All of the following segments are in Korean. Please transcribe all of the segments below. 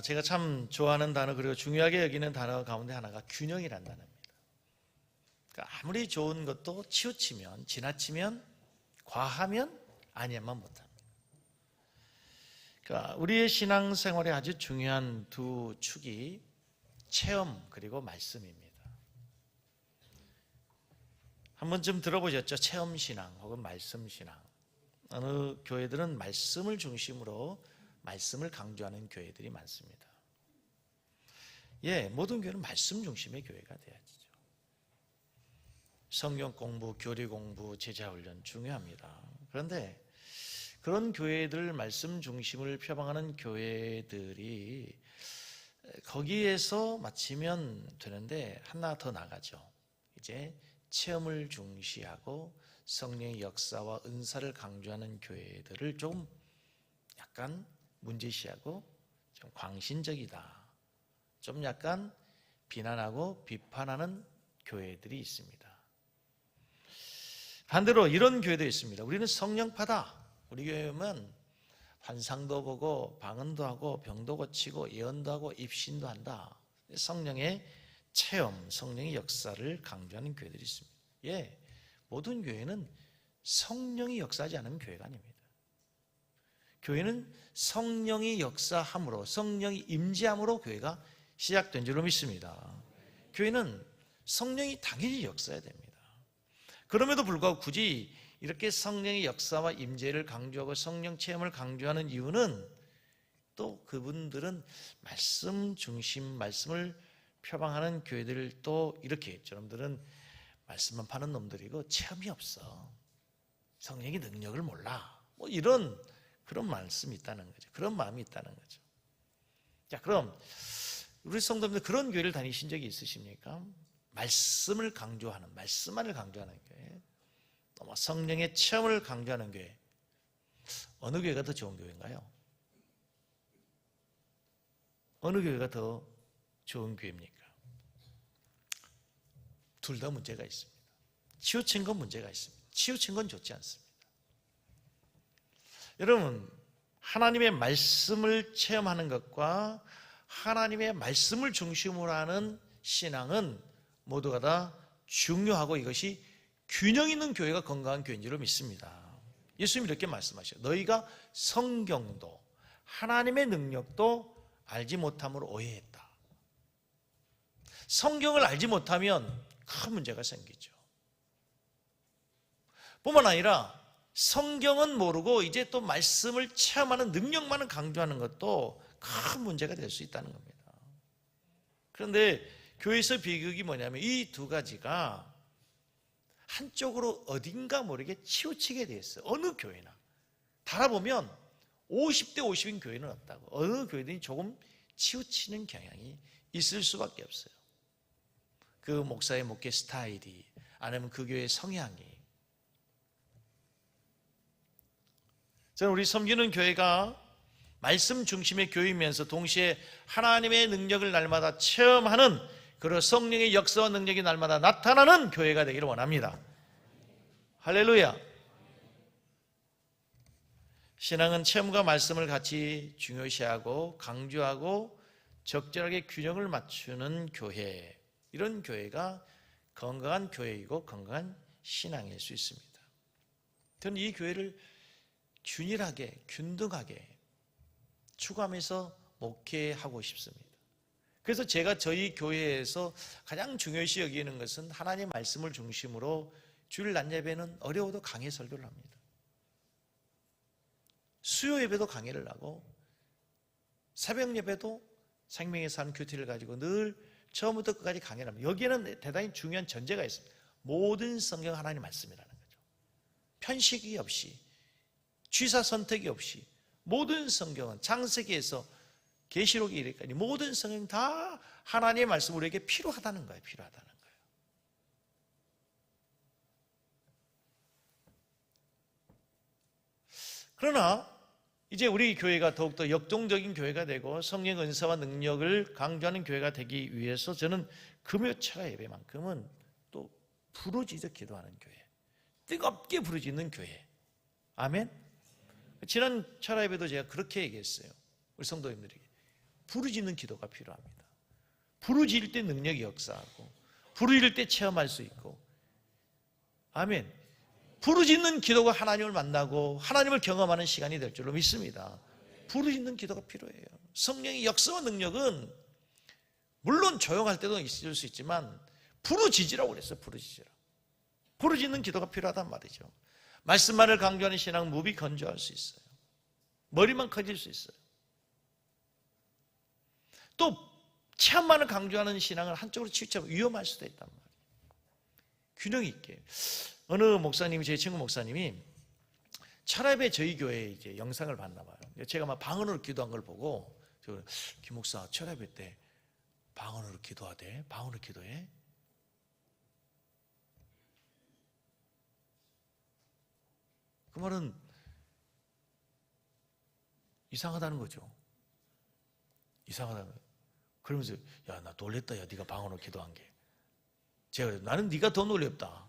제가 참 좋아하는 단어 그리고 중요하게 여기는 단어 가운데 하나가 균형이라는 단어입니다. 그러니까 아무리 좋은 것도 치우치면, 지나치면, 과하면 아니야만 못합니다. 그러니까 우리의 신앙생활에 아주 중요한 두 축이 체험 그리고 말씀입니다. 한 번쯤 들어보셨죠? 체험신앙 혹은 말씀신앙. 어느 교회들은 말씀을 중심으로 말씀을 강조하는 교회들이 많습니다. 모든 교회는 말씀 중심의 교회가 돼야죠. 성경 공부, 교리 공부, 제자 훈련 중요합니다. 그런데 그런 교회들 말씀 중심을 표방하는 교회들이 거기에서 마치면 되는데 하나 더 나가죠. 이제 체험을 중시하고 성령의 역사와 은사를 강조하는 교회들을 좀 약간 문제시하고 좀 광신적이다, 좀 약간 비난하고 비판하는 교회들이 있습니다. 반대로 이런 교회도 있습니다. 우리는 성령파다. 우리 교회는 환상도 보고 방언도 하고 병도 고치고 예언도 하고 입신도 한다. 성령의 체험, 성령의 역사를 강조하는 교회들이 있습니다. 모든 교회는 성령이 역사하지 않으면 교회가 아닙니다. 교회는 성령이 역사함으로, 성령이 임재함으로 교회가 시작된 줄로 믿습니다. 교회는 성령이 당연히 역사해야 됩니다. 그럼에도 불구하고 굳이 이렇게 성령의 역사와 임재를 강조하고 성령 체험을 강조하는 이유는 또 그분들은 말씀 중심, 말씀을 표방하는 교회들 또 이렇게 저놈들은 말씀만 파는 놈들이고 체험이 없어. 성령의 능력을 몰라. 이런 그런 말씀이 있다는 거죠. 그런 마음이 있다는 거죠. 자, 그럼 우리 성도님들 그런 교회를 다니신 적이 있으십니까? 말씀을 강조하는, 말씀만을 강조하는 교회, 성령의 체험을 강조하는 교회, 어느 교회가 더 좋은 교회인가요? 어느 교회가 더 좋은 교회입니까? 둘 다 문제가 있습니다. 치우친 건 문제가 있습니다. 치우친 건 좋지 않습니다. 여러분, 하나님의 말씀을 체험하는 것과 하나님의 말씀을 중심으로 하는 신앙은 모두가 다 중요하고 이것이 균형 있는 교회가 건강한 교회인 줄 믿습니다. 예수님이 이렇게 말씀하셔요. 너희가 성경도 하나님의 능력도 알지 못함으로 오해했다. 성경을 알지 못하면 큰 문제가 생기죠. 뿐만 아니라 성경은 모르고 이제 또 말씀을 체험하는 능력만을 강조하는 것도 큰 문제가 될 수 있다는 겁니다. 그런데 교회에서 비극이 뭐냐면 이 두 가지가 한쪽으로 어딘가 모르게 치우치게 돼 있어요. 어느 교회나 달아보면 50대 50인 교회는 없다고. 어느 교회들이 조금 치우치는 경향이 있을 수밖에 없어요. 그 목사의 목회 스타일이, 아니면 그 교회의 성향이. 저는 우리 섬기는 교회가 말씀 중심의 교회이면서 동시에 하나님의 능력을 날마다 체험하는 그런 성령의 역사와 능력이 날마다 나타나는 교회가 되기를 원합니다. 할렐루야. 신앙은 체험과 말씀을 같이 중요시하고 강조하고 적절하게 균형을 맞추는 교회, 이런 교회가 건강한 교회이고 건강한 신앙일 수 있습니다. 저는 이 교회를 균일하게, 균등하게 추구하면서 목회하고 싶습니다. 그래서 제가 저희 교회에서 가장 중요시 여기는 것은 하나님의 말씀을 중심으로 주일 낮 예배는 어려워도 강해 설교를 합니다. 수요 예배도 강해를 하고 새벽 예배도 생명에서 하는 큐티를 가지고 늘 처음부터 끝까지 강해를 합니다. 여기에는 대단히 중요한 전제가 있습니다. 모든 성경 하나님 말씀이라는 거죠. 편식이 없이, 취사 선택이 없이 모든 성경은 창세기에서 계시록에 이르기까지 모든 성경 다 하나님의 말씀 우리에게 필요하다는 거예요. 필요하다는 거예요. 그러나 이제 우리 교회가 더욱더 역동적인 교회가 되고 성령 은사와 능력을 강조하는 교회가 되기 위해서 저는 금요철야 예배만큼은 또 부르짖어 기도하는 교회, 뜨겁게 부르짖는 교회. 아멘. 지난 철야 예배도 제가 그렇게 얘기했어요. 우리 성도님들에게 부르짖는 기도가 필요합니다. 부르짖을 때 능력이 역사하고 부르짖을 때 체험할 수 있고, 아멘. 부르짖는 기도가 하나님을 만나고 하나님을 경험하는 시간이 될 줄로 믿습니다. 부르짖는 기도가 필요해요. 성령의 역사와 능력은 물론 조용할 때도 있을 수 있지만 부르짖으라고 그랬어요. 부르짖으라. 부르짖는 기도가 필요하단 말이죠. 말씀만을 강조하는 신앙은 무비 건조할 수 있어요. 머리만 커질 수 있어요. 또 체험만을 강조하는 신앙을 한쪽으로 치우치면 위험할 수도 있단 말이에요. 균형 있게. 어느 목사님이, 제 친구 목사님이 철압에 저희 교회에 이제 영상을 봤나 봐요. 제가 막 방언으로 기도한 걸 보고, 김 목사 철압회 때 방언으로 기도하대? 방언으로 기도해? 그 말은 이상하다는 거죠. 이상하다는 거예요. 그러면서 야, 나 놀랬다. 야, 네가 방언으로 기도한 게. 제가 나는 네가 더 놀랍다.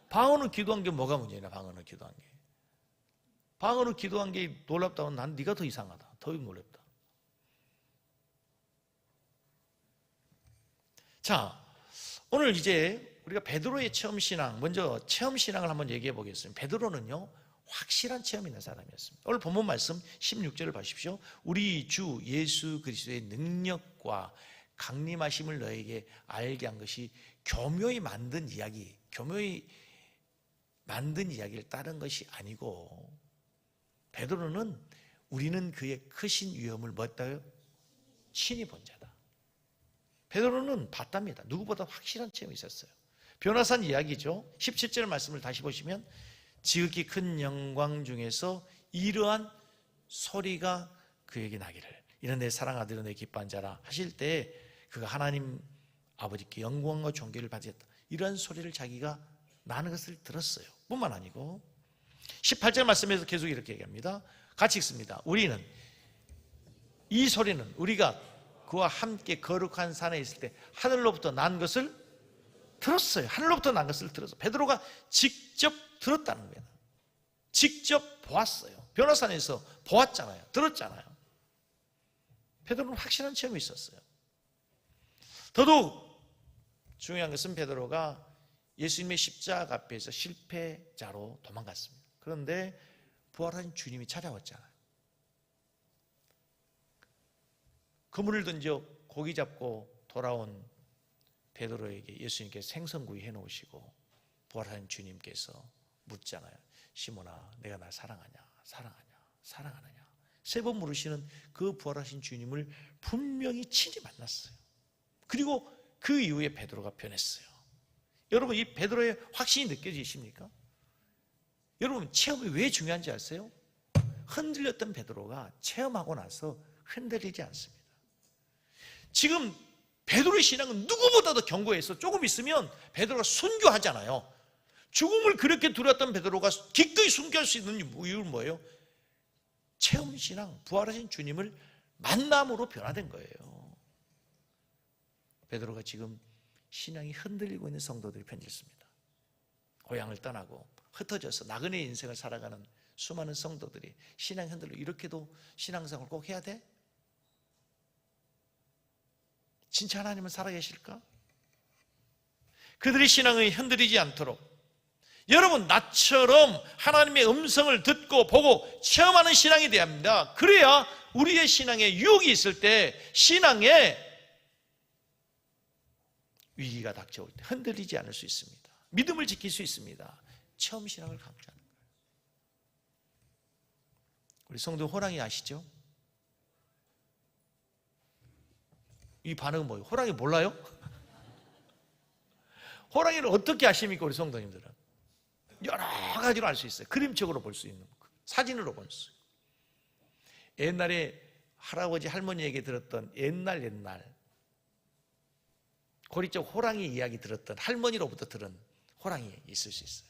방언으로 기도한 게 뭐가 문제냐? 방언으로 기도한 게. 방언으로 기도한 게 놀랍다고 하면 난 네가 더 이상하다. 더 놀랍다. 자, 오늘 이제 우리가 베드로의 체험 신앙, 먼저 체험 신앙을 한번 얘기해 보겠습니다. 베드로는요, 확실한 체험이 있는 사람이었습니다. 오늘 본문 말씀 16절을 보십시오. 우리 주 예수 그리스도의 능력과 강림하심을 너에게 알게 한 것이 교묘히 만든 이야기, 교묘히 만든 이야기를 따른 것이 아니고, 베드로는 우리는 그의 크신 위엄을 뭐였다요? 친히 본 자다. 베드로는 봤답니다. 누구보다 확실한 체험이 있었어요. 변화산 이야기죠. 17절 말씀을 다시 보시면 지극히 큰 영광 중에서 이러한 소리가 그에게 나기를, 이는 내 사랑 아들은 내 기뻐한 자라 하실 때 그가 하나님 아버지께 영광과 존귀를 받았다, 이러한 소리를 자기가 나는 것을 들었어요. 뿐만 아니고 18절 말씀에서 계속 이렇게 얘기합니다. 같이 읽습니다. 우리는, 이 소리는 우리가 그와 함께 거룩한 산에 있을 때 하늘로부터 난 것을 들었어요. 하늘로부터 난 것을 들었어요. 베드로가 직접 들었다는 거예요. 직접 보았어요. 변화산에서 보았잖아요. 들었잖아요. 베드로는 확실한 체험이 있었어요. 더더욱 중요한 것은 베드로가 예수님의 십자가 앞에서 실패자로 도망갔습니다. 그런데 부활한 주님이 찾아왔잖아요. 그물을 던져 고기 잡고 돌아온 베드로에게 예수님께서 생선구이 해놓으시고 부활한 주님께서 묻잖아요. 시몬아, 내가 날 사랑하냐? 사랑하냐? 사랑하느냐? 3번 물으시는 그 부활하신 주님을 분명히 친히 만났어요. 그리고 그 이후에 베드로가 변했어요. 여러분, 이 베드로의 확신이 느껴지십니까? 여러분, 체험이 왜 중요한지 아세요? 흔들렸던 베드로가 체험하고 나서 흔들리지 않습니다. 지금 베드로의 신앙은 누구보다도 견고해서 조금 있으면 베드로가 순교하잖아요. 죽음을 그렇게 두려웠던 베드로가 기꺼이 순교할 수 있는 이유는 뭐예요? 체험 신앙, 부활하신 주님을 만남으로 변화된 거예요. 베드로가 지금 신앙이 흔들리고 있는 성도들이 편지했습니다. 고향을 떠나고 흩어져서 나그네 인생을 살아가는 수많은 성도들이 신앙이 흔들리고, 이렇게도 신앙생활을 꼭 해야 돼? 진짜 하나님은 살아계실까? 그들의 신앙이 흔들리지 않도록 여러분, 나처럼 하나님의 음성을 듣고 보고 체험하는 신앙이 돼야 합니다. 그래야 우리의 신앙에 유혹이 있을 때, 신앙에 위기가 닥쳐올 때 흔들리지 않을 수 있습니다. 믿음을 지킬 수 있습니다. 체험 신앙을 강조하는 거예요. 우리 성도 호랑이 아시죠? 이 반응은 뭐예요? 호랑이 몰라요? 호랑이를 어떻게 아십니까, 우리 성도님들은? 여러 가지로 알 수 있어요. 그림책으로 볼 수 있는, 사진으로 볼 수 있어요. 옛날에 할아버지 할머니에게 들었던 옛날 고리 쪽 호랑이 이야기 들었던, 할머니로부터 들은 호랑이 있을 수 있어요.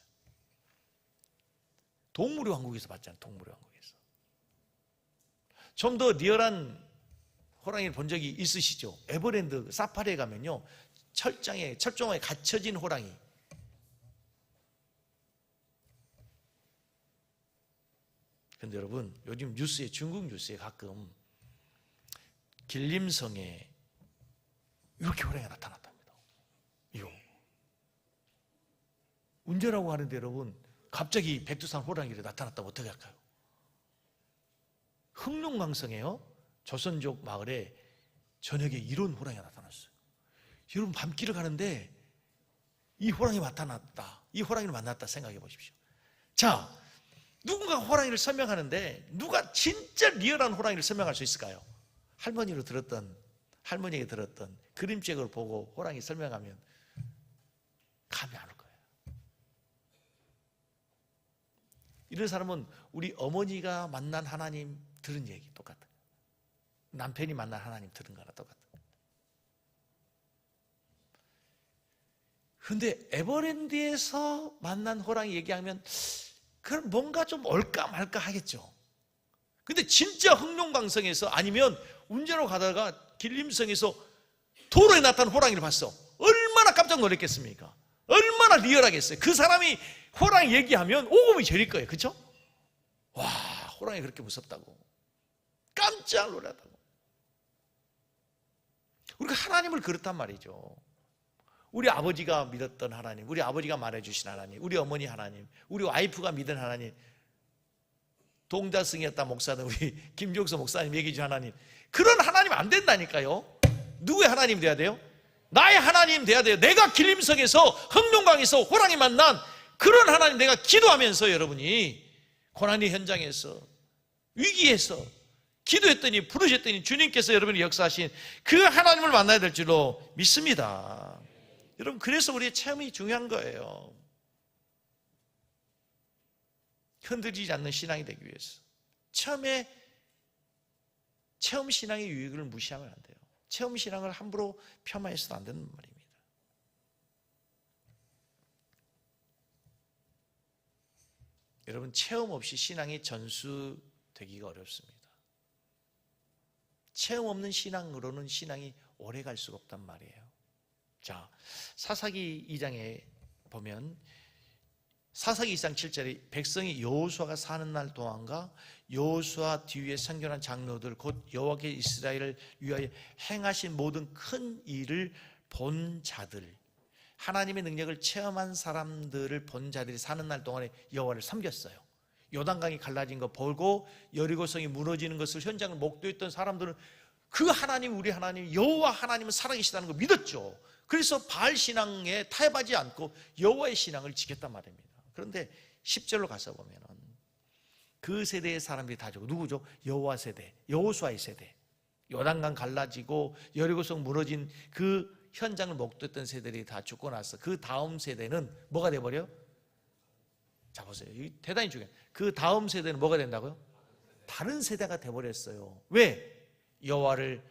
동물의 왕국에서 봤잖아요. 동물의 왕국에서. 좀 더 리얼한 호랑이를 본 적이 있으시죠? 에버랜드 사파리에 가면요, 철종에 갇혀진 호랑이. 그런데 여러분, 요즘 뉴스에, 중국 뉴스에 가끔 길림성에 이렇게 호랑이가 나타났답니다. 이거 운전하고 하는데 여러분 갑자기 백두산 호랑이가 나타났다면 어떻게 할까요? 흑룡강성에요 조선족 마을에 저녁에 이런 호랑이가 나타났어요. 여러분 밤길을 가는데 이 호랑이 나타났다, 이 호랑이를 만났다 생각해 보십시오. 자, 누군가 호랑이를 설명하는데 누가 진짜 리얼한 호랑이를 설명할 수 있을까요? 할머니에게 들었던 그림책을 보고 호랑이 설명하면 감이 안 올 거예요. 이런 사람은 우리 어머니가 만난 하나님 들은 얘기 똑같아요. 남편이 만난 하나님 들은 거랑 똑같아요. 그런데 에버랜드에서 만난 호랑이 얘기하면 그럼 뭔가 좀 올까 말까 하겠죠. 근데 진짜 흑룡강성에서 아니면 운전하고 가다가 길림성에서 도로에 나타난 호랑이를 봤어. 얼마나 깜짝 놀랐겠습니까? 얼마나 리얼하겠어요. 그 사람이 호랑이 얘기하면 오금이 저릴 거예요. 그렇죠? 와, 호랑이 그렇게 무섭다고, 깜짝 놀랐다고. 우리가 하나님을 그렇단 말이죠. 우리 아버지가 믿었던 하나님, 우리 아버지가 말해주신 하나님, 우리 어머니 하나님, 우리 와이프가 믿은 하나님, 동자승이었다 목사는 우리 김종서 목사님 얘기해 준 하나님, 그런 하나님 안 된다니까요. 누구의 하나님 돼야 돼요? 나의 하나님 돼야 돼요. 내가 길림성에서 흑룡강에서 호랑이 만난 그런 하나님, 내가 기도하면서 여러분이 고난의 현장에서 위기에서 기도했더니 부르셨더니 주님께서 여러분이 역사하신 그 하나님을 만나야 될 줄로 믿습니다. 여러분, 그래서 우리의 체험이 중요한 거예요. 흔들리지 않는 신앙이 되기 위해서 체험 신앙의 유익을 무시하면 안 돼요. 체험 신앙을 함부로 폄하해서도 안 되는 말입니다. 여러분, 체험 없이 신앙이 전수되기가 어렵습니다. 체험 없는 신앙으로는 신앙이 오래 갈 수가 없단 말이에요. 자, 사사기 2장에 보면 사사기 2장 7절에 백성이 여호수아가 사는 날 동안과 여호수아 뒤에 선교한 장로들 곧 여호와께 이스라엘을 위하여 행하신 모든 큰 일을 본 자들, 하나님의 능력을 체험한 사람들을 본 자들이 사는 날 동안에 여호와를 섬겼어요. 요단강이 갈라진 거 보고 여리고성이 무너지는 것을 현장을 목도했던 사람들은 그 하나님, 우리 하나님 여호와 하나님은 살아계시다는 걸 믿었죠. 그래서 바알 신앙에 타협하지 않고 여호와의 신앙을 지켰단 말입니다. 그런데 10절로 가서 보면 그 세대의 사람들이 다 죽고, 누구죠? 여호와 세대, 여호수아의 세대, 요단강 갈라지고 여리고성 무너진 그 현장을 목도했던 세대들이 다 죽고 나서 그 다음 세대는 뭐가 돼버려요? 자 보세요, 대단히 중요해요. 그 다음 세대는 뭐가 된다고요? 다른 세대가 돼버렸어요. 왜? 여호와를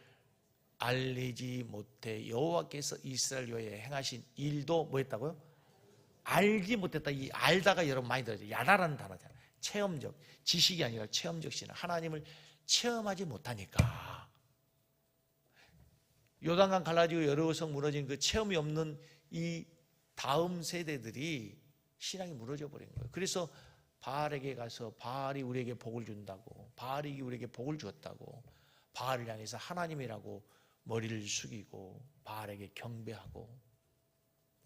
알리지 못해 여호와께서 이스라엘 위에 행하신 일도 뭐 했다고요? 알지 못했다. 이 알다가 여러분 많이 들어요. 야라라는 단어잖아요. 체험적, 지식이 아니라 체험적 신앙. 하나님을 체험하지 못하니까 요단강 갈라지고 여리고성 무너진 그 체험이 없는 이 다음 세대들이 신앙이 무너져 버린 거예요. 그래서 바알에게 가서 바알이 우리에게 복을 준다고, 바알이 우리에게 복을 주었다고 바알을 향해서 하나님이라고 머리를 숙이고 바알에게 경배하고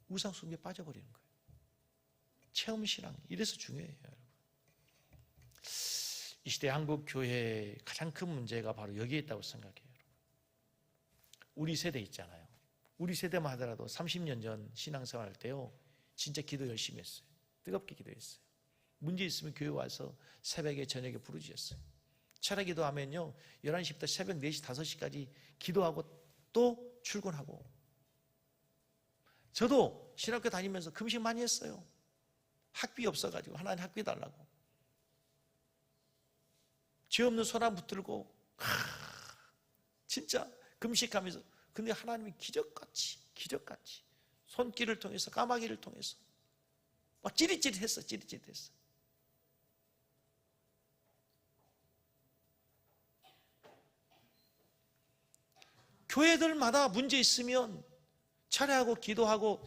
우상 숭배에 빠져버리는 거예요. 체험신앙, 이래서 중요해요. 여러분, 이 시대 한국 교회의 가장 큰 문제가 바로 여기에 있다고 생각해요. 우리 세대 있잖아요. 우리 세대만 하더라도 30년 전 신앙생활 할 때요, 진짜 기도 열심히 했어요. 뜨겁게 기도했어요. 문제 있으면 교회 와서 새벽에 저녁에 부르짖었어요. 철야 기도하면요 11시부터 새벽 4시 5시까지 기도하고 또 출근하고. 저도 신학교 다니면서 금식 많이 했어요. 학비 없어가지고 하나님 학비 달라고 죄 없는 소나 붙들고 진짜 금식하면서. 근데 하나님이 기적같이 손길을 통해서, 까마귀를 통해서 막 찌릿찌릿했어. 교회들마다 문제 있으면 철야하고 기도하고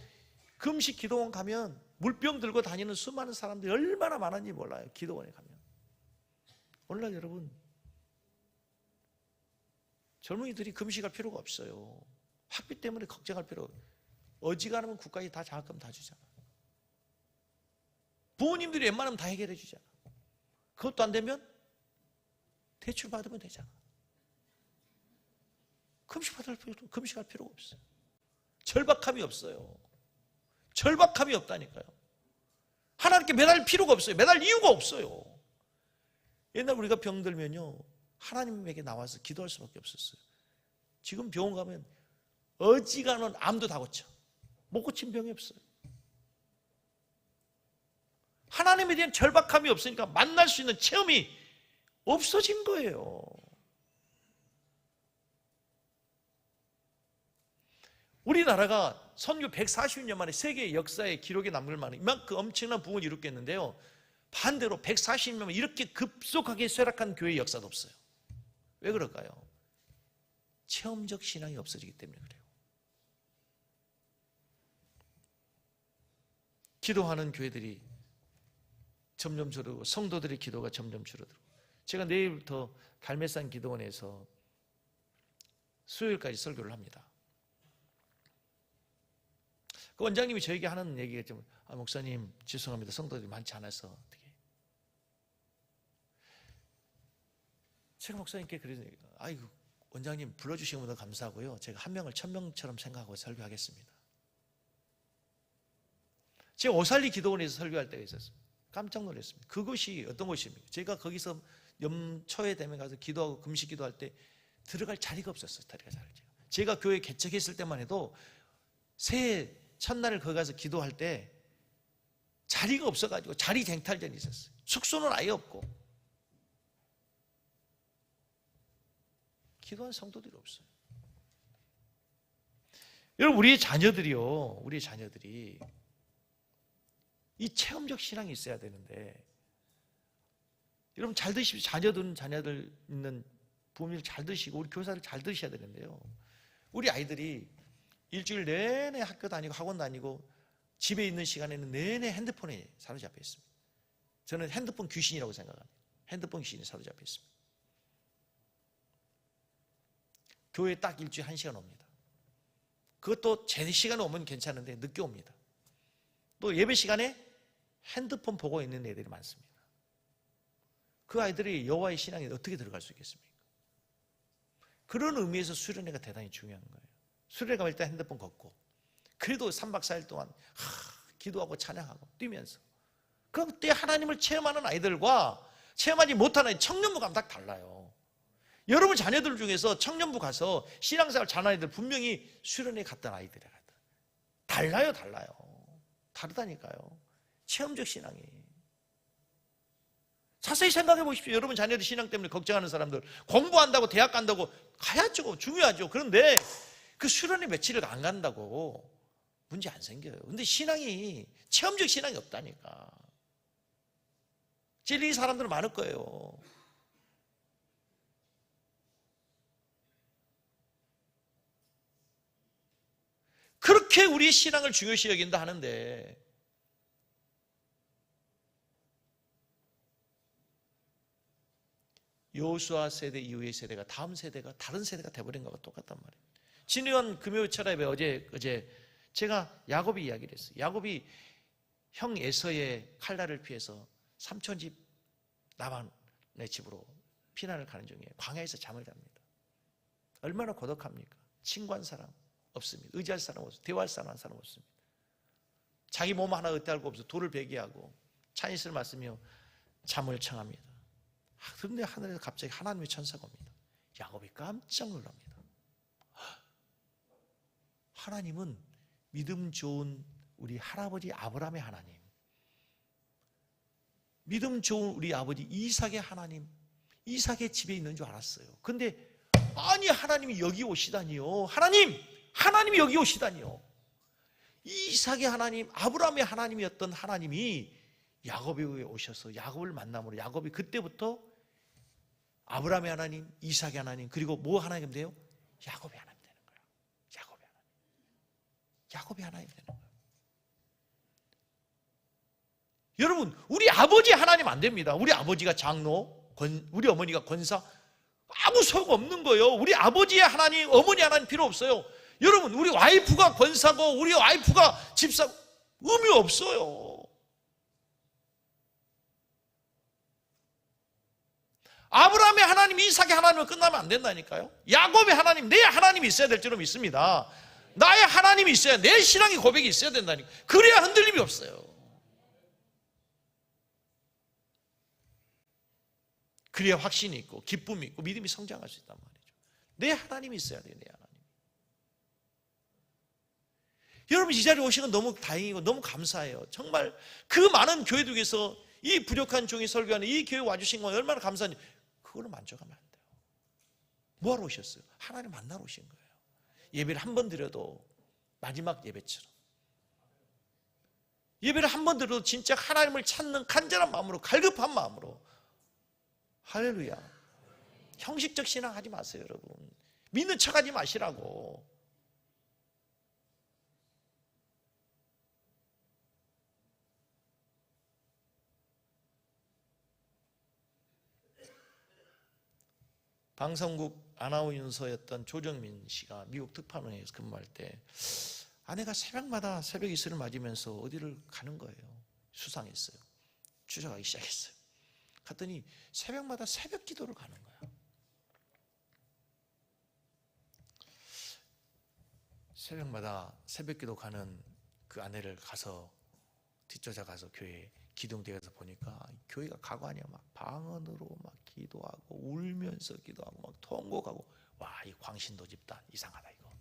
금식 기도원 가면 물병 들고 다니는 수많은 사람들이 얼마나 많은지 몰라요. 기도원에 가면. 오늘날 여러분, 젊은이들이 금식할 필요가 없어요. 학비 때문에 걱정할 필요 없어요. 어지간하면 국가에 다 장학금 다 주잖아. 부모님들이 웬만하면 다 해결해 주잖아. 그것도 안 되면 대출 받으면 되잖아. 금식할 필요가 없어요. 절박함이 없어요. 절박함이 없다니까요. 하나님께 매달 필요가 없어요. 매달 이유가 없어요. 옛날 우리가 병들면요, 하나님에게 나와서 기도할 수밖에 없었어요. 지금 병원 가면 어지간한 암도 다 고쳐. 못 고친 병이 없어요. 하나님에 대한 절박함이 없으니까 만날 수 있는 체험이 없어진 거예요. 우리나라가 선교 140년 만에 세계 역사의 기록에 남을 만한 이만큼 엄청난 부흥을 일으켰는데요, 반대로 140년 만에 이렇게 급속하게 쇠락한 교회의 역사도 없어요. 왜 그럴까요? 체험적 신앙이 없어지기 때문에 그래요. 기도하는 교회들이 점점 줄어들고 성도들의 기도가 점점 줄어들고, 제가 내일부터 갈매산 기도원에서 수요일까지 설교를 합니다. 그 원장님이 저에게 하는 얘기가 좀, 목사님 죄송합니다, 성도들이 많지 않아서 어떻게. 제가 목사님께 그래서 아이고 원장님 불러주신 분도 감사하고요, 제가 한 명을 1000명처럼 생각하고 설교하겠습니다. 제가 오살리 기도원에서 설교할 때가 있었어요. 깜짝 놀랐습니다. 그것이 어떤 곳입니까? 제가 거기서 연초에 되면 가서 기도하고 금식 기도할 때 들어갈 자리가 없었어요. 제가 교회 개척했을 때만 해도 새해 첫날을 거기 가서 기도할 때 자리가 없어가지고 자리 쟁탈전이 있었어요. 숙소는 아예 없고. 기도하는 성도들이 없어요. 여러분, 우리 자녀들이 이 체험적 신앙이 있어야 되는데, 여러분 잘 드십시오. 자녀들 있는 부모님들 잘 드시고 우리 교사들 잘 드셔야 되는데요, 우리 아이들이 일주일 내내 학교 다니고 학원 다니고 집에 있는 시간에는 내내 핸드폰에 사로잡혀 있습니다. 저는 핸드폰 귀신이라고 생각합니다. 핸드폰 귀신이 사로잡혀 있습니다. 교회에 딱 일주일에 1시간 옵니다. 그것도 제 시간에 오면 괜찮은데 늦게 옵니다. 또 예배 시간에 핸드폰 보고 있는 애들이 많습니다. 그 아이들이 여호와의 신앙에 어떻게 들어갈 수 있겠습니까? 그런 의미에서 수련회가 대단히 중요한 거예요. 수련회 가면 일단 핸드폰 걷고, 그래도 3박 4일 동안 기도하고 찬양하고 뛰면서, 그때 하나님을 체험하는 아이들과 체험하지 못하는 아이들, 청년부 가면 딱 달라요. 여러분 자녀들 중에서 청년부 가서 신앙생활 잘하는 아이들 분명히 수련회 갔던 아이들이라 달라요. 다르다니까요. 체험적 신앙이. 자세히 생각해 보십시오. 여러분 자녀들 신앙 때문에 걱정하는 사람들, 공부한다고 대학 간다고 가야죠. 중요하죠. 그런데 그 수련회 며칠을 안 간다고 문제 안 생겨요. 근데 신앙이, 체험적 신앙이 없다니까. 찔리는 사람들은 많을 거예요. 그렇게 우리의 신앙을 중요시 여긴다 하는데, 여호수아 세대 이후의 세대가, 다음 세대가 다른 세대가 돼버린 거가 똑같단 말이에요. 지난 금요일 철학에 어제 제가 야곱이 이야기를 했어요. 야곱이 형 에서의 칼날을 피해서 삼촌 집 라반의 집으로 피난을 가는 중에 광야에서 잠을 잡니다. 얼마나 고독합니까? 친구한 사람 없습니다. 의지할 사람 없습니다. 대화할 사람 한 사람 없습니다. 자기 몸 하나 의지할 거 없어. 돌을 베개하고 찬이슬 맞으며 잠을 청합니다. 그런데 하늘에서 갑자기 하나님의 천사가 옵니다. 야곱이 깜짝 놀랍니다. 하나님은 믿음 좋은 우리 할아버지 아브라함의 하나님, 믿음 좋은 우리 아버지 이삭의 하나님, 이삭의 집에 있는 줄 알았어요. 근데 아니 하나님이 여기 오시다니요. 하나님이 여기 오시다니요. 이삭의 하나님, 아브라함의 하나님이었던 하나님이 야곱에게 오셔서 야곱을 만남으로 야곱이 그때부터 아브라함의 하나님, 이삭의 하나님, 그리고 뭐 하나님 돼요? 야곱의 하나님 되는 거예요. 야곱의 하나님 되는 거예요. 여러분, 우리 아버지 하나님 안 됩니다. 우리 아버지가 장로, 우리 어머니가 권사, 아무 소용 없는 거예요. 우리 아버지의 하나님, 어머니 하나님 필요 없어요. 여러분, 우리 와이프가 권사고 우리 와이프가 집사고 의미 없어요. 아브라함의 하나님, 이삭의 하나님은 끝나면 안 된다니까요. 야곱의 하나님, 내 하나님이 있어야 될 줄로 믿습니다. 나의 하나님이 있어야, 내 신앙의 고백이 있어야 된다니까. 그래야 흔들림이 없어요. 그래야 확신이 있고 기쁨이 있고 믿음이 성장할 수 있단 말이죠. 내 하나님이 있어야 돼요. 내 하나님. 여러분, 이 자리에 오신 건 너무 다행이고 너무 감사해요. 정말 그 많은 교회들 중에서 이 부족한 종이 설교하는 이 교회 와주신 건 얼마나 감사한지, 그걸로 만족하면 안 돼요. 뭐하러 오셨어요? 하나님 만나러 오신 거예요. 예배를 한 번 드려도 마지막 예배처럼, 예배를 한 번 드려도 진짜 하나님을 찾는 간절한 마음으로, 갈급한 마음으로. 할렐루야. 형식적 신앙 하지 마세요, 여러분. 믿는 척 하지 마시라고. 방송국 아나운서였던 조정민 씨가 미국 특파원에서 근무할 때 아내가 새벽마다 새벽 이슬을 맞으면서 어디를 가는 거예요. 수상했어요. 추적하기 시작했어요. 갔더니 새벽마다 새벽 기도를 가는 거야. 새벽마다 새벽 기도 가는 그 아내를 가서 뒤쫓아가서 교회 기둥대에서 보니까 교회가 가관이야. 막 방언으로 막 기도하고 울면서 기도하고 막 통곡하고, 와, 이 광신도 집단 이상하다 이거.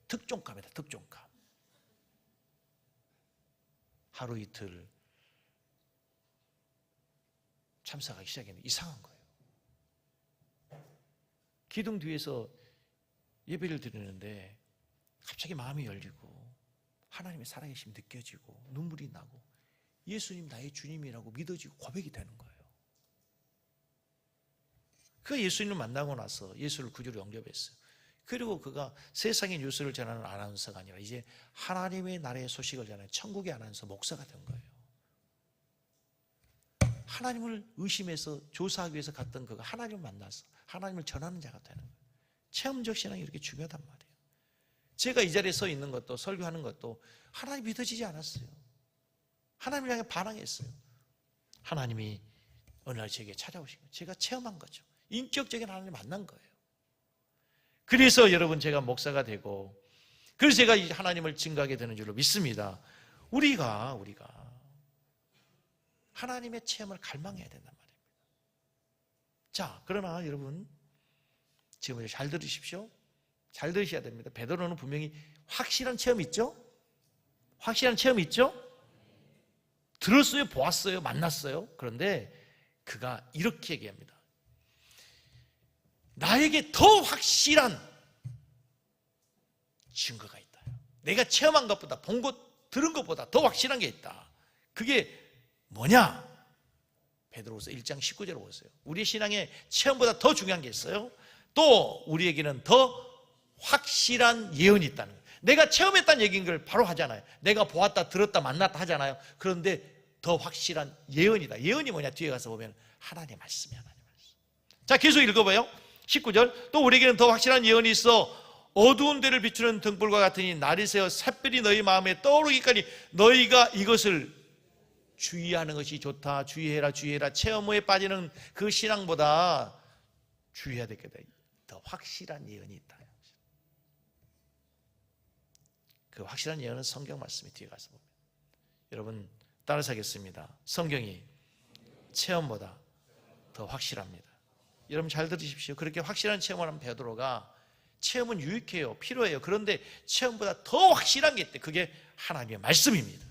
특종감이다, 특종감. 하루 이틀 참석하기 시작했는데 이상한 거예요. 기둥 뒤에서 예배를 드리는데 갑자기 마음이 열리고 하나님의 살아계심이 느껴지고 눈물이 나고 예수님 나의 주님이라고 믿어지고 고백이 되는 거예요. 그 예수님을 만나고 나서 예수를 구주로 영접했어요. 그리고 그가 세상의 뉴스를 전하는 아나운서가 아니라 이제 하나님의 나라의 소식을 전하는 천국의 아나운서, 목사가 된 거예요. 하나님을 의심해서 조사하기 위해서 갔던 그가 하나님을 만나서 하나님을 전하는 자가 되는 거예요. 체험적 신앙이 이렇게 중요하단 말이에요. 제가 이 자리에 서 있는 것도, 설교하는 것도 하나님 믿어지지 않았어요. 하나님을 향해 반항했어요. 하나님이 어느 날 제게 찾아오신 거예요. 제가 체험한 거죠. 인격적인 하나님을 만난 거예요. 그래서 여러분, 제가 목사가 되고, 그래서 제가 이 하나님을 증거하게 되는 줄로 믿습니다. 우리가 하나님의 체험을 갈망해야 된단 말입니다. 자, 그러나 여러분, 지금 잘 들으십시오. 잘 들으셔야 됩니다. 베드로는 분명히 확실한 체험이 있죠? 확실한 체험이 있죠? 들었어요, 보았어요, 만났어요. 그런데 그가 이렇게 얘기합니다. 나에게 더 확실한 증거가 있다. 내가 체험한 것보다, 본 것, 들은 것보다 더 확실한 게 있다. 그게 뭐냐? 베드로후서 1장 19절을 보세요. 우리의 신앙에 체험보다 더 중요한 게 있어요. 또 우리에게는 더 확실한 예언이 있다는 거예요. 내가 체험했다는 얘기인 걸 바로 하잖아요. 내가 보았다, 들었다, 만났다 하잖아요. 그런데 더 확실한 예언이다. 예언이 뭐냐? 뒤에 가서 보면 하나님의 말씀이야. 하나님의 말씀. 자, 계속 읽어봐요. 19절. 또 우리에게는 더 확실한 예언이 있어 어두운 데를 비추는 등불과 같으니 날이 새어 샛별이 너희 마음에 떠오르기까지 너희가 이것을 주의하는 것이 좋다. 주의해라, 주의해라. 체험 후에 빠지는 그 신앙보다 주의해야 되겠다. 더 확실한 예언이 있다. 그 확실한 예언은 성경 말씀이 뒤에 가서 보면, 여러분 따라서 하겠습니다. 성경이 체험보다 더 확실합니다. 여러분 잘 들으십시오. 그렇게 확실한 체험을 한 베드로가, 체험은 유익해요, 필요해요. 그런데 체험보다 더 확실한 게 있대. 그게 하나님의 말씀입니다.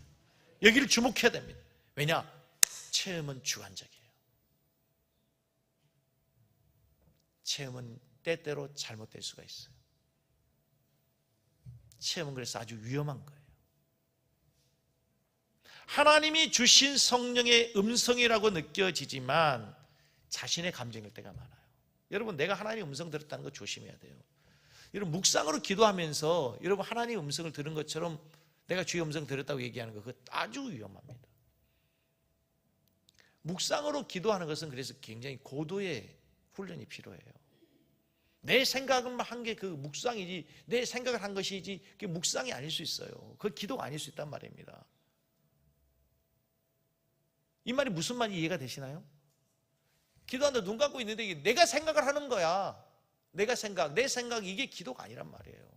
여기를 주목해야 됩니다. 왜냐? 체험은 주관적이에요. 체험은 때때로 잘못될 수가 있어요. 체험은 그래서 아주 위험한 거예요. 하나님이 주신 성령의 음성이라고 느껴지지만 자신의 감정일 때가 많아요. 여러분, 내가 하나님의 음성 들었다는 거 조심해야 돼요. 여러분, 묵상으로 기도하면서 여러분 하나님의 음성을 들은 것처럼 내가 주의 음성 들었다고 얘기하는 거, 그거 아주 위험합니다. 묵상으로 기도하는 것은 그래서 굉장히 고도의 훈련이 필요해요. 내 생각은 한 게 그 묵상이지, 내 생각을 한 것이지 그게 묵상이 아닐 수 있어요. 그 기도가 아닐 수 있단 말입니다. 이 말이 무슨 말인지 이해가 되시나요? 기도하는데 눈 감고 있는데 이게 내가 생각을 하는 거야. 내 생각, 이게 기도가 아니란 말이에요.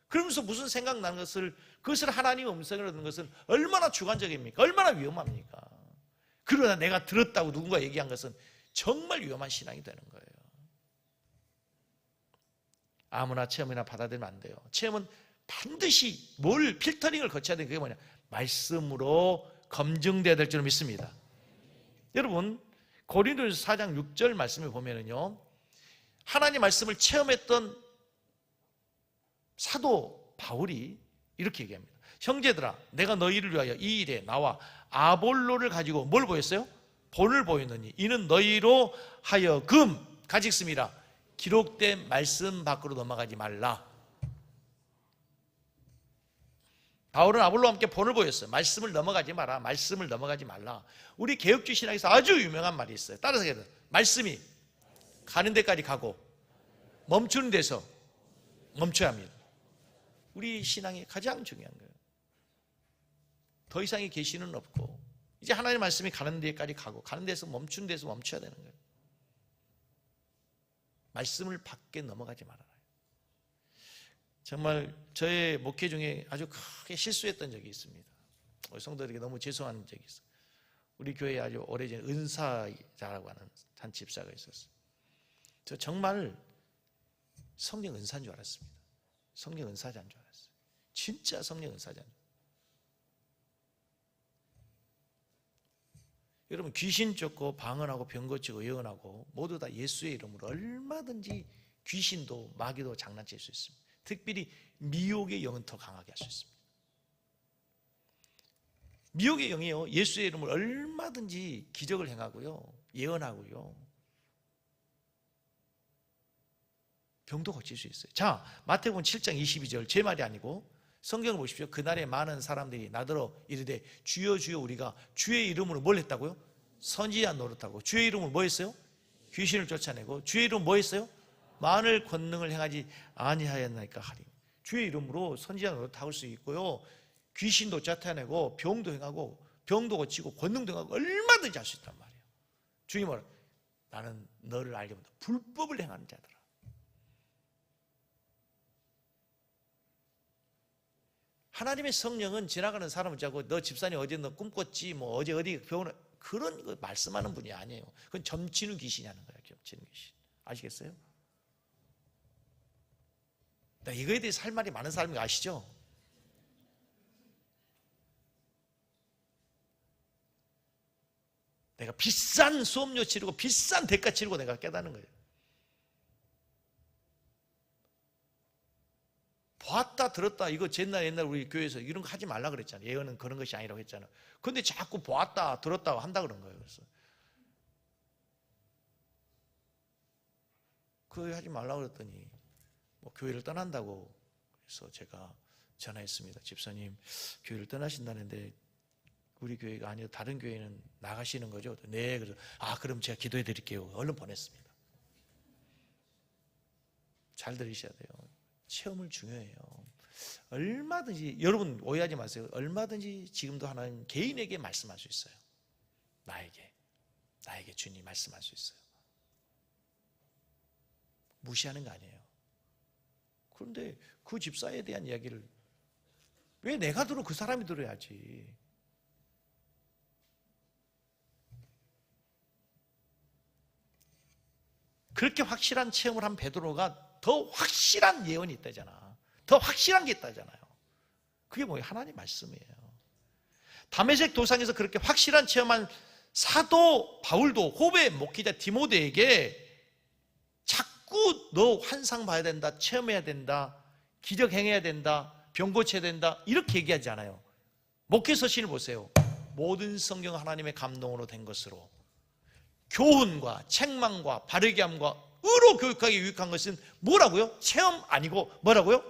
그러면서 무슨 생각 나는 것을, 그것을 하나님의 음성을 얻는 것은 얼마나 주관적입니까? 얼마나 위험합니까? 그러나 내가 들었다고 누군가 얘기한 것은 정말 위험한 신앙이 되는 거예요. 아무나 체험이나 받아들이면 안 돼요. 체험은 반드시 뭘 필터링을 거쳐야 되는, 그게 뭐냐? 말씀으로 검증돼야 될 줄 믿습니다. 여러분, 고린도전서 4장 6절 말씀을 보면은요, 하나님 말씀을 체험했던 사도 바울이 이렇게 얘기합니다. 형제들아, 내가 너희를 위하여 이 일에 나와 아볼로를 가지고 뭘 보였어요? 본을 보였느니 이는 너희로 하여금 가직습니다. 기록된 말씀 밖으로 넘어가지 말라. 바울은 아볼로와 함께 본을 보였어요. 말씀을 넘어가지 마라. 말씀을 넘어가지 말라. 우리 개혁주의 신학에서 아주 유명한 말이 있어요. 따라서 해야 돼요. 말씀이 가는 데까지 가고 멈추는 데서 멈춰야 합니다. 우리 신앙이 가장 중요한 거예요. 더 이상의 계시는 없고 이제 하나님의 말씀이 가는 데까지 가고 가는 데서 멈추는 데서 멈춰야 되는 거예요. 말씀을 밖에 넘어가지 말아라. 정말 저의 목회 중에 아주 크게 실수했던 적이 있습니다. 우리 성도들에게 너무 죄송한 적이 있어요. 우리 교회에 아주 오래전 은사자라고 하는 한 집사가 있었어요. 저 정말 성령 은사인 줄 알았습니다. 성령 은사자인 줄 알았어요. 진짜 성령 은사자인 줄. 여러분, 귀신 쫓고 방언하고 병 고치고 예언하고 모두 다 예수의 이름으로 얼마든지 귀신도 마귀도 장난칠 수 있습니다. 특별히 미혹의 영은 더 강하게 할 수 있습니다. 미혹의 영이요, 예수의 이름으로 얼마든지 기적을 행하고요, 예언하고요, 병도 고칠 수 있어요. 자, 마태복음 7장 22절, 제 말이 아니고 성경을 보십시오. 그날에 많은 사람들이 나더러 이르되 주여 주여 우리가 주의 이름으로 뭘 했다고요? 선지자 노릇하고 주의 이름으로 뭐 했어요? 귀신을 쫓아내고 주의 이름으로 뭐 했어요? 많은 권능을 행하지 아니하였나이까 하리. 주의 이름으로 선지자 노릇할 수 있고요, 귀신도 쫓아내고 병도 행하고 병도 고치고 권능도 행하고 얼마든지 할 수 있단 말이에요. 주님 뭐라? 나는 너를 알게 본다. 불법을 행하는 자들아. 하나님의 성령은 지나가는 사람을 자고 너 집사님 어제 너 꿈꿨지, 뭐 어제 어디 병원에, 그런 거 말씀하는 분이 아니에요. 그건 점치는 귀신이 하는 거예요. 점치는 귀신. 아시겠어요? 나 이거에 대해서 할 말이 많은 사람이 아시죠? 내가 비싼 수업료 치르고 비싼 대가 치르고 내가 깨닫는 거예요. 보았다 들었다, 이거 옛날 우리 교회에서 이런 거 하지 말라 그랬잖아요. 예언은 그런 것이 아니라고 했잖아요. 근데 자꾸 보았다 들었다 한다 그런 거예요. 그래서 그거 하지 말라 그랬더니 뭐 교회를 떠난다고. 그래서 제가 전화했습니다. 집사님, 교회를 떠나신다는데 우리 교회가 아니라 다른 교회는 나가시는 거죠? 네. 그래서 그럼 제가 기도해 드릴게요. 얼른 보냈습니다. 잘 들으셔야 돼요. 체험을 중요해요. 얼마든지, 여러분 오해하지 마세요. 얼마든지 지금도 하나님 개인에게 말씀할 수 있어요. 나에게 주님 말씀할 수 있어요. 무시하는 거 아니에요. 그런데 그 집사에 대한 이야기를 왜 내가 들어, 그 사람이 들어야지. 그렇게 확실한 체험을 한 베드로가 더 확실한 예언이 있다잖아. 더 확실한 게 있다잖아요. 그게 뭐예요? 하나님 말씀이에요. 다메섹 도상에서 그렇게 확실한 체험한 사도 바울도 호베 목회자 디모데에게 자꾸 너 환상 봐야 된다, 체험해야 된다, 기적 행해야 된다, 병 고쳐야 된다, 이렇게 얘기하지 않아요. 목회 서신을 보세요. 모든 성경 하나님의 감동으로 된 것으로 교훈과 책망과 바르게 함과 의로 교육하기 유익한 것은 뭐라고요? 체험 아니고 뭐라고요?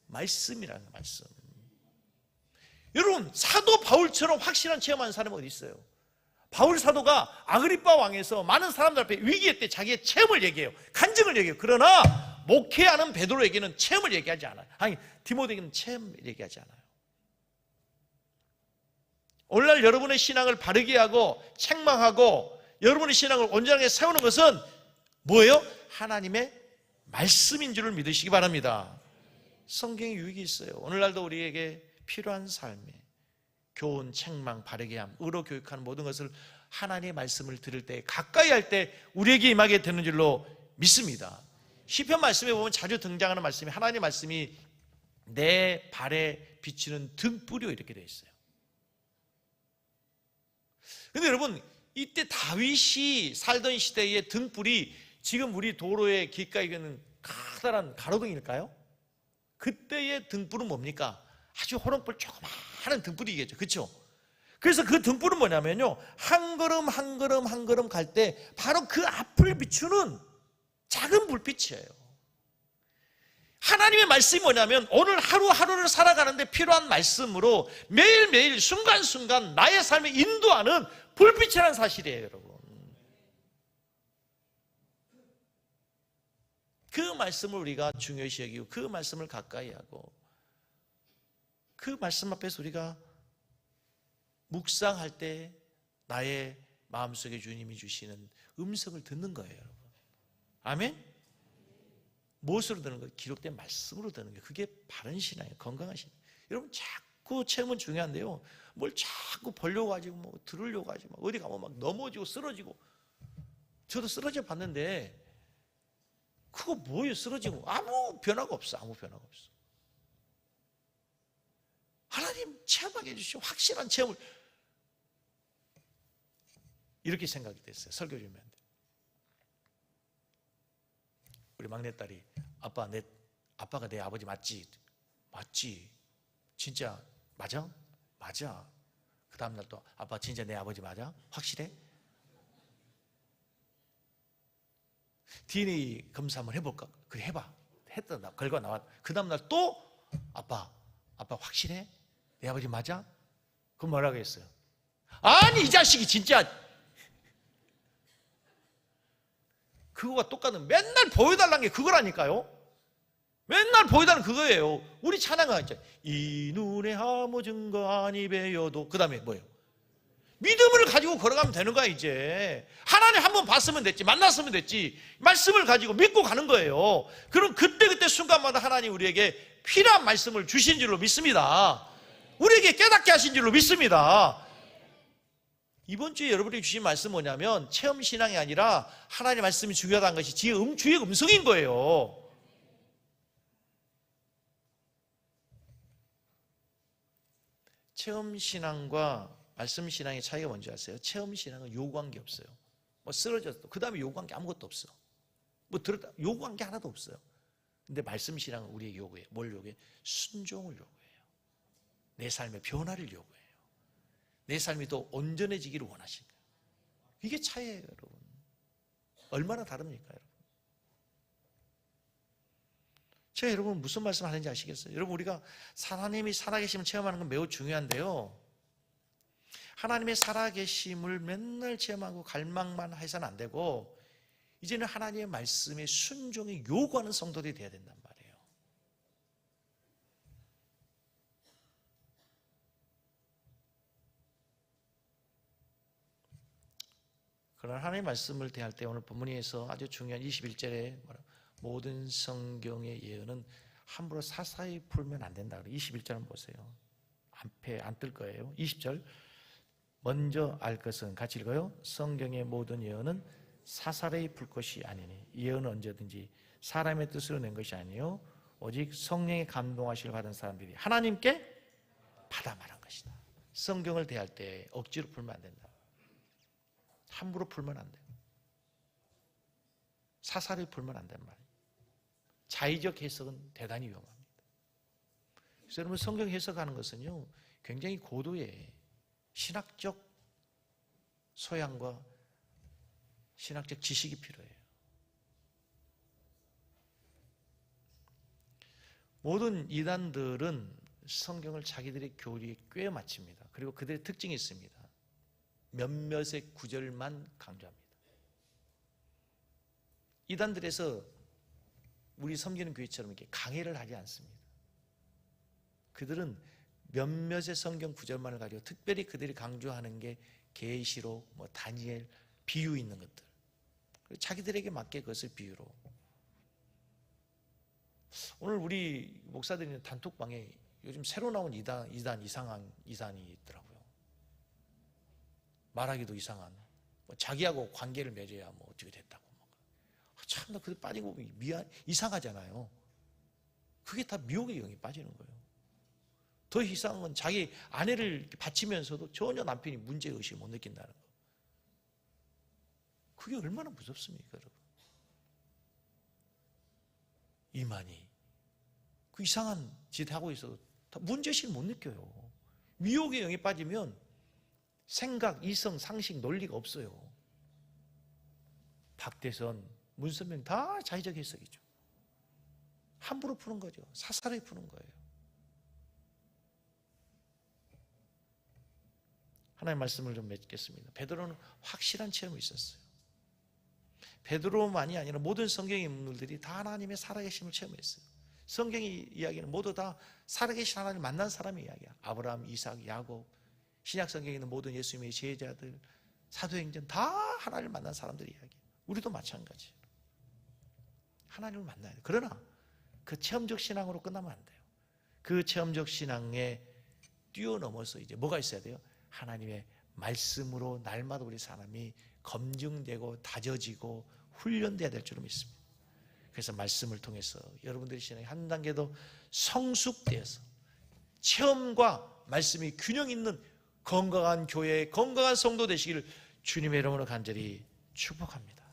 말씀이라는 거예요. 말씀. 여러분, 사도 바울처럼 확실한 체험하는 사람은 어디 있어요? 바울 사도가 아그리빠 왕에서 많은 사람들 앞에 위기에 때 자기의 체험을 얘기해요. 간증을 얘기해요. 그러나 목회하는 베드로에게는 체험을 얘기하지 않아요. 아니, 디모데에게는 체험을 얘기하지 않아요. 오늘날 여러분의 신앙을 바르게 하고 책망하고 여러분의 신앙을 온전하게 세우는 것은 뭐예요? 하나님의 말씀인 줄을 믿으시기 바랍니다. 성경에 유익이 있어요. 오늘날도 우리에게 필요한 삶에 교훈, 책망, 바르게 함, 의로 교육하는 모든 것을 하나님의 말씀을 들을 때, 가까이 할 때 우리에게 임하게 되는 줄로 믿습니다. 시편 말씀에 보면 자주 등장하는 말씀이, 하나님의 말씀이 내 발에 비치는 등불이요 이렇게 되어 있어요. 그런데 여러분, 이때 다윗이 살던 시대의 등불이 지금 우리 도로의 길가에 있는 커다란 가로등일까요? 그때의 등불은 뭡니까? 아주 호롱불 조그마한 등불이겠죠. 그렇죠? 그래서 그 등불은 뭐냐면요, 한 걸음 한 걸음 한 걸음 갈 때 바로 그 앞을 비추는 작은 불빛이에요. 하나님의 말씀이 뭐냐면 오늘 하루하루를 살아가는데 필요한 말씀으로 매일매일 순간순간 나의 삶을 인도하는 불빛이라는 사실이에요, 여러분. 그 말씀을 우리가 중요시 여기고 그 말씀을 가까이 하고 그 말씀 앞에서 우리가 묵상할 때 나의 마음속에 주님이 주시는 음성을 듣는 거예요, 여러분. 아멘? 무엇으로 듣는 거예요? 기록된 말씀으로 듣는 거예요. 그게 바른 신앙이에요. 건강한 신앙. 여러분, 자꾸 체험은 중요한데요, 뭘 자꾸 보려고 하지고 뭐 들으려고 하지 막 어디 가면 막 넘어지고 쓰러지고. 저도 쓰러져 봤는데 그거 뭐예요? 쓰러지고 아무 변화가 없어. 아무 변화가 없어. 하나님 체험하게 해주시오. 확실한 체험을. 이렇게 생각이 됐어요. 설교 좀 해야 돼. 우리 막내딸이 아빠가 내 아버지 맞지? 맞지. 진짜 맞아? 맞아. 그 다음날 또 아빠 진짜 내 아버지 맞아? 확실해? DNA 검사 한번 해볼까? 그래, 해봐. 했다, 결과 나왔. 그 다음날 또 아빠 확실해? 내 아버지 맞아? 그럼 뭐라고 했어요? 아니, 이 자식이 진짜. 그거가 똑같은, 맨날 보여달라는 게 그거라니까요. 맨날 보여달라는 그거예요. 우리 찬양가 있죠. 이 눈에 아무 증거 아니 배워도. 그 다음에 뭐예요? 믿음을 가지고 걸어가면 되는 거야. 이제 하나님 한번 봤으면 됐지, 만났으면 됐지, 말씀을 가지고 믿고 가는 거예요. 그럼 그때 순간마다 하나님 우리에게 필요한 말씀을 주신 줄로 믿습니다. 우리에게 깨닫게 하신 줄로 믿습니다. 이번 주에 여러분이 주신 말씀 뭐냐면 체험신앙이 아니라 하나님의 말씀이 중요하다는 것이 주의 음성인 거예요. 체험신앙과 말씀신앙의 차이가 뭔지 아세요? 체험신앙은 요구한 게 없어요. 뭐 쓰러졌어, 그 다음에 요구한 게 아무것도 없어. 뭐 들었다, 요구한 게 하나도 없어요. 근데 말씀신앙은 우리에게 요구해요. 뭘 요구해요? 순종을 요구해요. 내 삶의 변화를 요구해요. 내 삶이 더 온전해지기를 원하시는 거예요. 이게 차이예요, 여러분. 얼마나 다릅니까, 여러분? 제가 여러분 무슨 말씀 하는지 아시겠어요? 여러분, 우리가 하나님이 살아계심을 체험하는 건 매우 중요한데요, 하나님의 살아계심을 맨날 체험하고 갈망만 해서는 안 되고 이제는 하나님의 말씀에 순종에 요구하는 성도들이 되어야 된단 말이에요. 그러나 하나님의 말씀을 대할 때 오늘 본문에서 아주 중요한 21절에 모든 성경의 예언은 함부로 사사히 풀면 안 된다. 21절 한번 보세요. 앞에 안 뜰 거예요. 20절. 먼저 알 것은, 같이 읽어요. 성경의 모든 예언은 사사히 풀 것이 아니니. 예언은 언제든지 사람의 뜻으로 낸 것이 아니요 오직 성령의 감동하시를 받은 사람들이 하나님께 받아 말한 것이다. 성경을 대할 때 억지로 풀면 안 된다. 함부로 풀면 안 돼요. 사사리 풀면 안 된단 말이에요. 자의적 해석은 대단히 위험합니다. 그래서 여러분, 성경 해석하는 것은요 굉장히 고도의 신학적 소양과 신학적 지식이 필요해요. 모든 이단들은 성경을 자기들의 교리에 꿰어 맞춥니다. 그리고 그들의 특징이 있습니다. 몇몇의 구절만 강조합니다. 이단들에서 우리 섬기는 교회처럼 이렇게 강해를 하지 않습니다. 그들은 몇몇의 성경 구절만을 가지고 특별히 그들이 강조하는 게 계시록, 다니엘, 비유 있는 것들, 자기들에게 맞게 그것을 비유로. 오늘 우리 목사들이 있는 단톡방에 요즘 새로 나온 이상한 이단이 있더라고요. 말하기도 이상한, 자기하고 관계를 맺어야 어떻게 됐다고. 참나 그들 빠지고 이상하잖아요. 그게 다 미혹의 영이 빠지는 거예요. 더 이상한 건 자기 아내를 바치면서도 전혀 남편이 문제의식을 못 느낀다는 거. 그게 얼마나 무섭습니까, 여러분? 이만희 그 이상한 짓 하고 있어도 문제의식을 못 느껴요. 미혹의 영이 빠지면 생각, 이성, 상식, 논리가 없어요. 박대선, 문선명 다 자의적 해석이죠. 함부로 푸는 거죠. 사사로이 푸는 거예요. 하나님의 말씀을 좀 맺겠습니다. 베드로는 확실한 체험이 있었어요. 베드로만이 아니라 모든 성경의 인물들이 다 하나님의 살아계심을 체험했어요. 성경의 이야기는 모두 다 살아계신 하나님을 만난 사람의 이야기야. 아브라함, 이삭, 야곱, 신약 성경에 있는 모든 예수님의 제자들, 사도행전 다 하나님을 만난 사람들의 이야기야. 우리도 마찬가지예요. 하나님을 만나야 돼요. 그러나 그 체험적 신앙으로 끝나면 안 돼요. 그 체험적 신앙에 뛰어넘어서 이제 뭐가 있어야 돼요? 하나님의 말씀으로 날마다 우리 사람이 검증되고 다져지고 훈련돼야 될 줄로 믿습니다. 그래서 말씀을 통해서 여러분들의 신앙이 한 단계 더 성숙되어서 체험과 말씀이 균형 있는 건강한 교회, 건강한 성도 되시기를 주님의 이름으로 간절히 축복합니다.